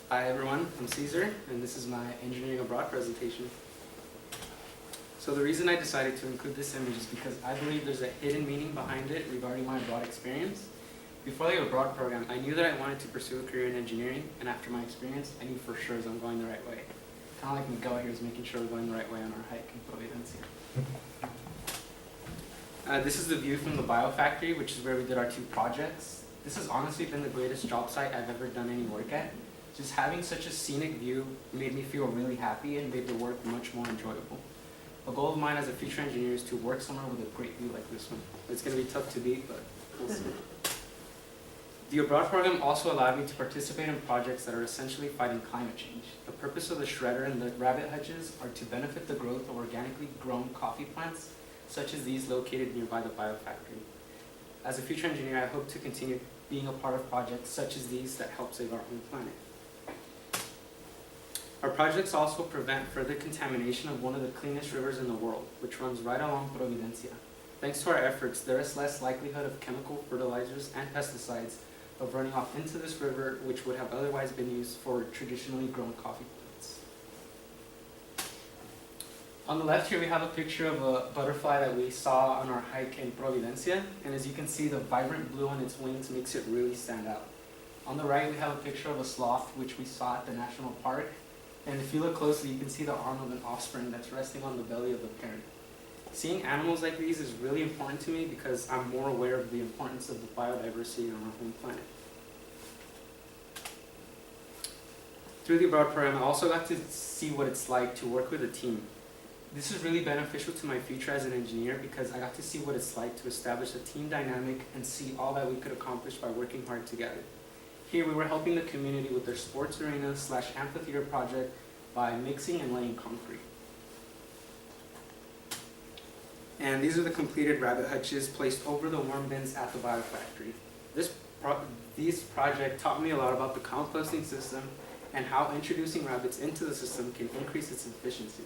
Hi everyone, I'm Cesar, and this is my Engineering Abroad presentation. So the reason I decided to include this image is because I believe there's a hidden meaning behind it regarding my abroad experience. Before the abroad program, I knew that I wanted to pursue a career in engineering, and after my experience, I knew for sure I'm going the right way. Kind of like Miguel here is making sure we're going the right way on our hike in Providencia. This is the view from the biofactory, which is where we did our 2 projects. This has honestly been the greatest job site I've ever done any work at. Just having such a scenic view made me feel really happy and made the work much more enjoyable. A goal of mine as a future engineer is to work somewhere with a great view like this one. It's going to be tough to beat, but we'll see. The abroad program also allowed me to participate in projects that are essentially fighting climate change. The purpose of the shredder and the rabbit hutches are to benefit the growth of organically grown coffee plants, such as these located nearby the biofactory. As a future engineer, I hope to continue being a part of projects such as these that help save our own planet. Our projects also prevent further contamination of one of the cleanest rivers in the world, which runs right along Providencia. Thanks to our efforts, there is less likelihood of chemical fertilizers and pesticides of running off into this river, which would have otherwise been used for traditionally grown coffee plants. On the left here we have a picture of a butterfly that we saw on our hike in Providencia, and as you can see, the vibrant blue on its wings makes it really stand out. On the right we have a picture of a sloth which we saw at the national park, and if you look closely you can see the arm of an offspring that's resting on the belly of the parent. Seeing animals like these is really important to me because I'm more aware of the importance of the biodiversity on our home planet. Through the abroad program, I also got to see what it's like to work with a team. This is really beneficial to my future as an engineer because I got to see what it's like to establish a team dynamic and see all that we could accomplish by working hard together. Here we were helping the community with their sports arena / amphitheater project by mixing and laying concrete. And these are the completed rabbit hutches placed over the worm bins at the biofactory. This project taught me a lot about the composting system and how introducing rabbits into the system can increase its efficiency.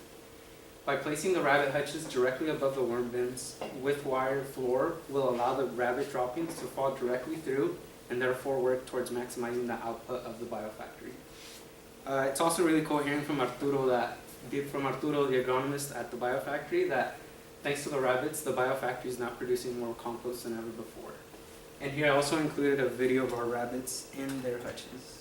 By placing the rabbit hutches directly above the worm bins with wire floor will allow the rabbit droppings to fall directly through and therefore work towards maximizing the output of the biofactory. It's also really cool hearing from Arturo, the agronomist at the biofactory, that thanks to the rabbits, the biofactory is now producing more compost than ever before. And here I also included a video of our rabbits in their hutches.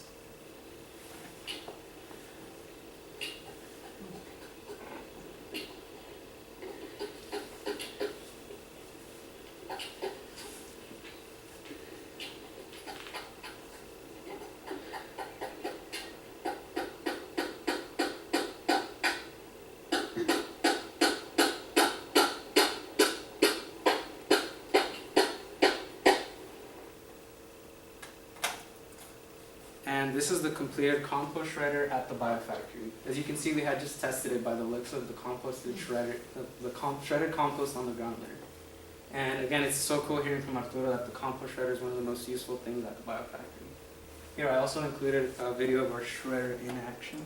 And this is the completed compost shredder at the biofactory. As you can see, we had just tested it by the looks of the composted shredder, shredded compost on the ground there. And again, it's so cool hearing from Arturo that the compost shredder is one of the most useful things at the biofactory. Here I also included a video of our shredder in action.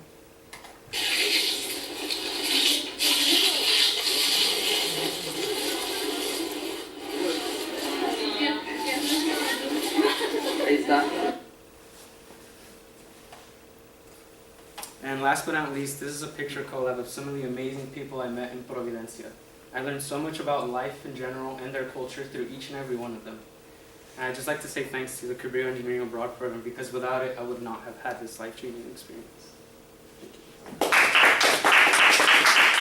Ahí está. And last but not least, this is a picture collab of some of the amazing people I met in Providencia. I learned so much about life in general and their culture through each and every one of them. And I'd just like to say thanks to the Career Engineering Abroad program because without it, I would not have had this life-changing experience.